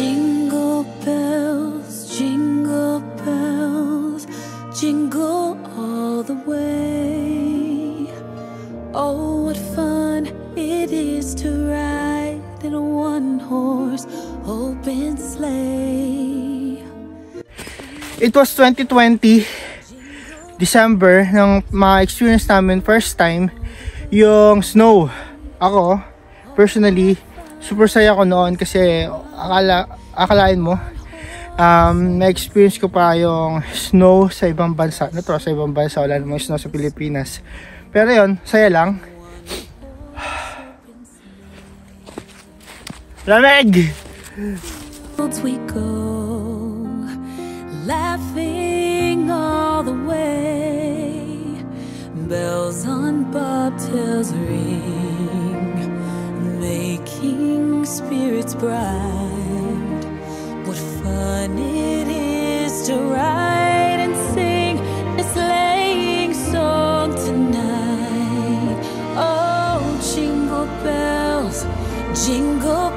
Jingle bells, jingle all the way. Oh, what fun it is to ride in a one-horse open sleigh. It was 2020 December nang ma-experience namin first time yung snow. Ako, personally, super saya ko noon kasi akalain mo, na-experience ko pa yung snow sa ibang bansa. Sa ibang bansa, wala namang snow sa Pilipinas. Pero yun, saya lang. Lamig! We go, laughing all the way. Bells on bobtails ring, making spirits bright. What fun it is to ride and sing a sleighing song tonight. Oh, jingle bells, jingle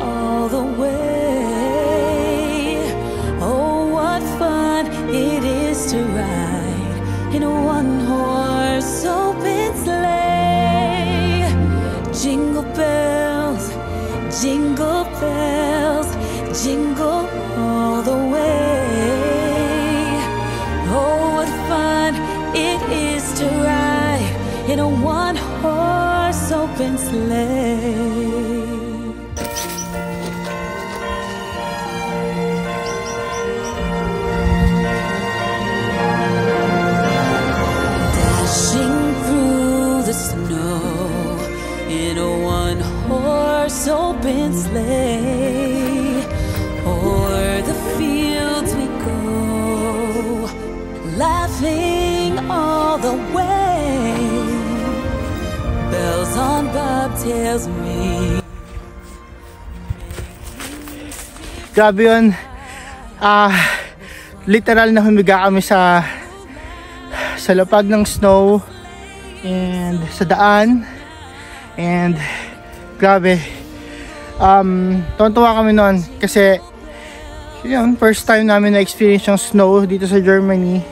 all the way. Oh, what fun it is to ride in a one-horse open sleigh. Jingle bells, jingle all the way. Oh, what fun it is to ride in a one-horse open sleigh. Open sleigh, o'er the fields we go, laughing all the way. Bells on bobtails ring. Grabe yun. Literal na humiga kami sa lapag ng snow and sa daan, and grabe. Tuwa kami noon kasi yun, first time namin na-experience yung snow dito sa Germany.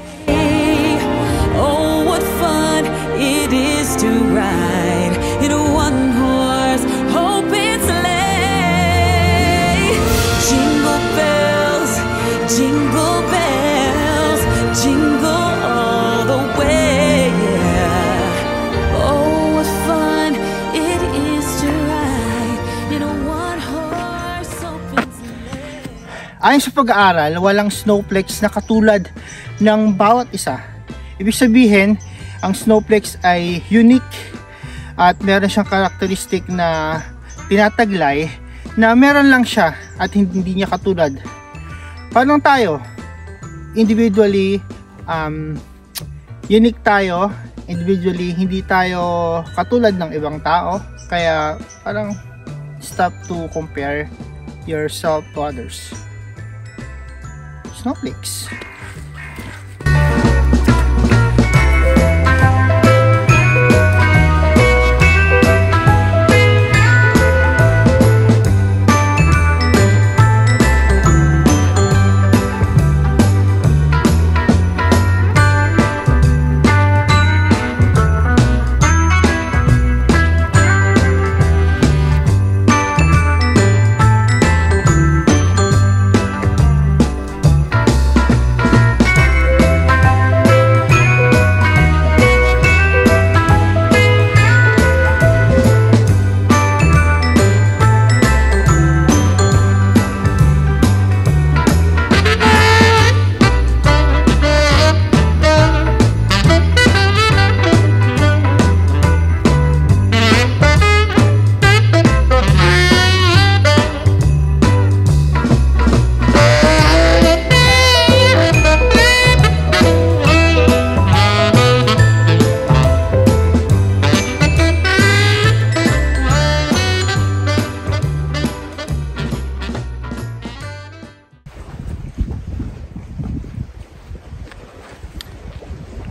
Oh, what fun it is to ride in a one-horse open sleigh. Jingle bells, jingle all the way. Oh, what fun it is to ride in a one-horse open sleigh. Ayon sa pag-aaral, walang snowflakes na katulad ng bawat isa. Ibig sabihin, ang snowflakes ay unique at meron siyang karakteristik na tinataglay na meron lang siya at hindi niya katulad. Paano tayo? Individually, unique tayo. Individually, hindi tayo katulad ng ibang tao. Kaya parang stop to compare yourself to others. Snowflakes.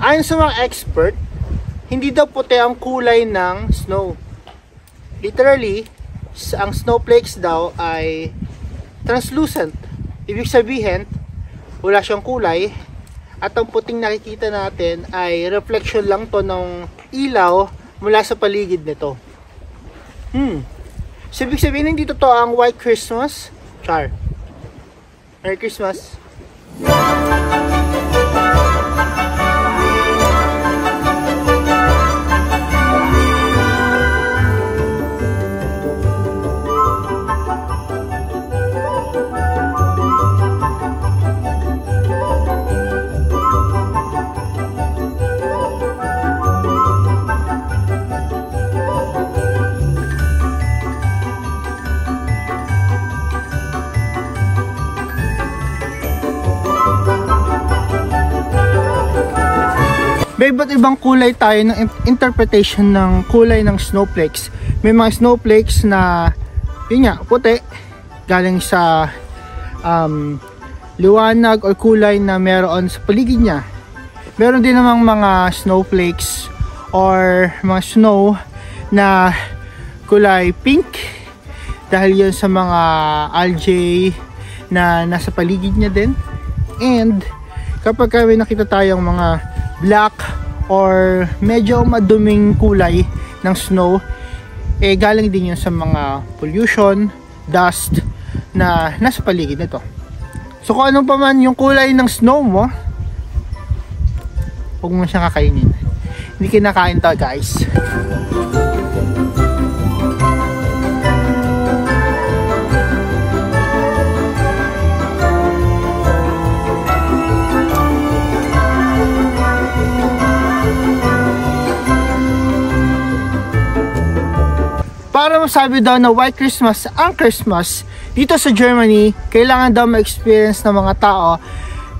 Ayon sa mga expert, hindi daw puti ang kulay ng snow. Literally, ang snowflakes daw ay translucent. Ibig sabihin, wala siyang kulay. At ang puting nakikita natin ay reflection lang to ng ilaw mula sa paligid nito. So, ibig sabihin, hindi totoo ang White Christmas. Char. Merry Christmas. May iba't ibang kulay tayo ng interpretation ng kulay ng snowflakes. May mga snowflakes na, yun nga, puti, galing sa liwanag o kulay na meron sa paligid niya. Meron din namang mga snowflakes or mga snow na kulay pink dahil yun sa mga algae na nasa paligid niya din. And kapag may nakita tayong mga black or medyo maduming kulay ng snow, eh galing din yun sa mga pollution, dust na nasa paligid nito. So kung anong pa man yung kulay ng snow mo, huwag mo siyang kakainin. Hindi kinakain to, guys. Para masabi daw na White Christmas ang Christmas dito sa Germany, kailangan daw ma-experience ng mga tao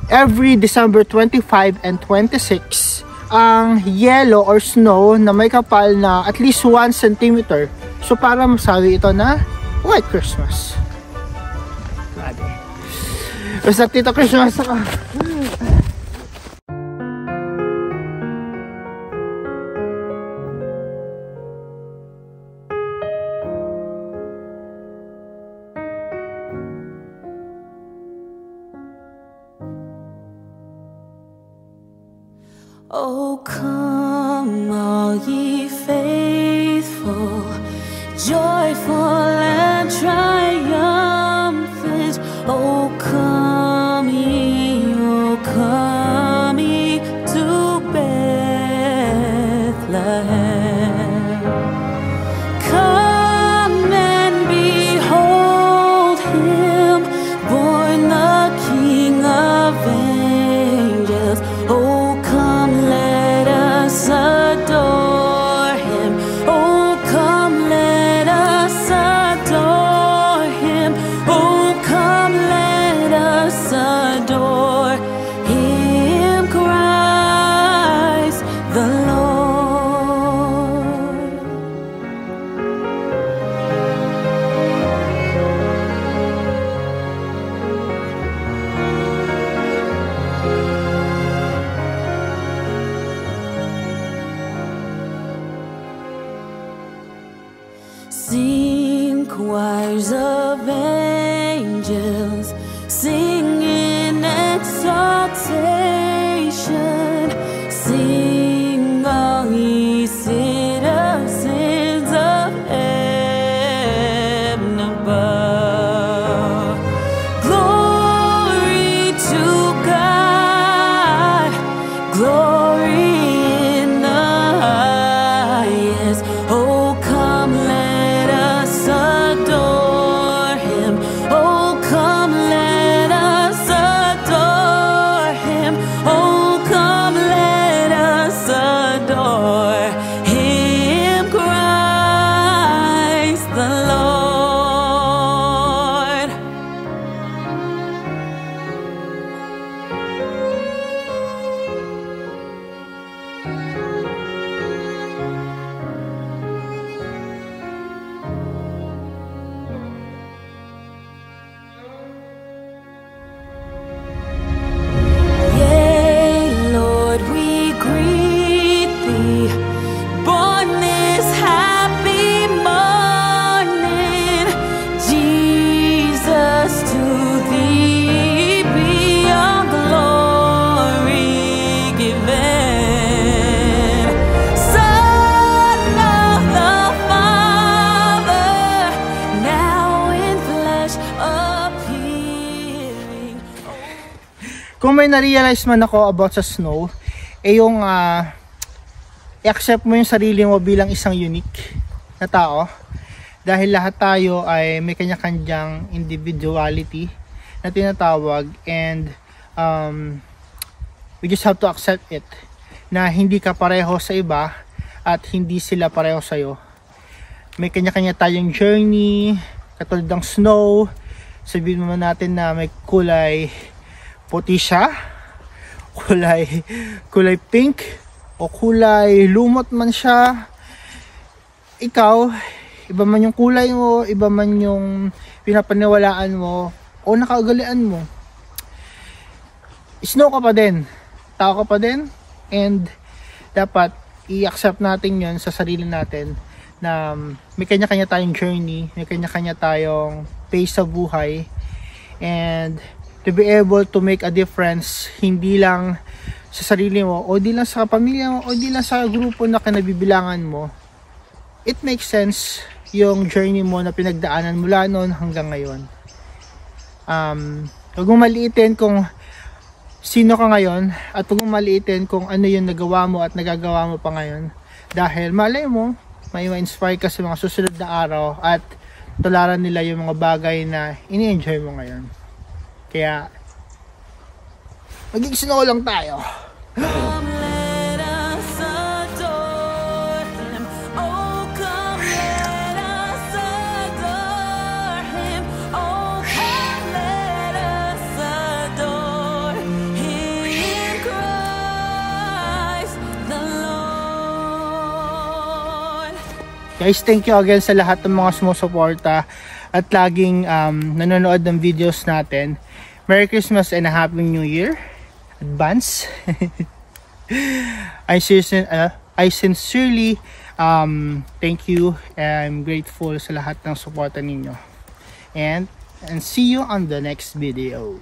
every December 25 and 26 ang yellow or snow na may kapal na at least 1 cm. So para masabi ito na White Christmas. Grabe. Basta Tito Christmas ako. Oh, come, all ye faithful, joyful and triumphant. Oh, come ye to Bethlehem. Come and behold him, born the King of angels. Oh, let us adore him. Oh, come, let us adore may na-realize man ako about sa snow, yung i-accept mo yung sarili mo bilang isang unique na tao. Dahil lahat tayo ay may kanya-kanyang individuality na tinatawag, and we just have to accept it, na hindi ka pareho sa iba at hindi sila pareho sa'yo. May kanya-kanya tayong journey, katulad ng snow. Sabihin mo natin na may kulay puti siya, kulay pink, o kulay lumot man siya. Ikaw, iba man yung kulay mo, iba man yung pinapaniwalaan mo o nakaugalian mo, snow ka pa din, tao ka pa din, and dapat i-accept natin yun sa sarili natin, na may kanya-kanya tayong journey, may kanya-kanya tayong pace sa buhay, and to be able to make a difference, hindi lang sa sarili mo, o di lang sa pamilya mo, o di lang sa grupo na kinabibilangan mo. It makes sense yung journey mo na pinagdaanan mula noon hanggang ngayon. Huwag mong maliitin kung sino ka ngayon, at huwag mong maliitin kung ano yung nagawa mo at nagagawa mo pa ngayon, dahil malay mo may ma-inspire ka sa mga susunod na araw at tularan nila yung mga bagay na ini-enjoy mo ngayon. Kaya maging snow lang tayo. Come let us adore him. Oh, come let us adore him. Oh, come let us adore him, Christ the Lord. Guys, thank you again sa lahat ng mga sumusuporta at laging nanonood ng videos natin. Merry Christmas and a Happy New Year. Advance. I sincerely thank you. I'm grateful sa lahat ng suporta ninyo. And see you on the next video.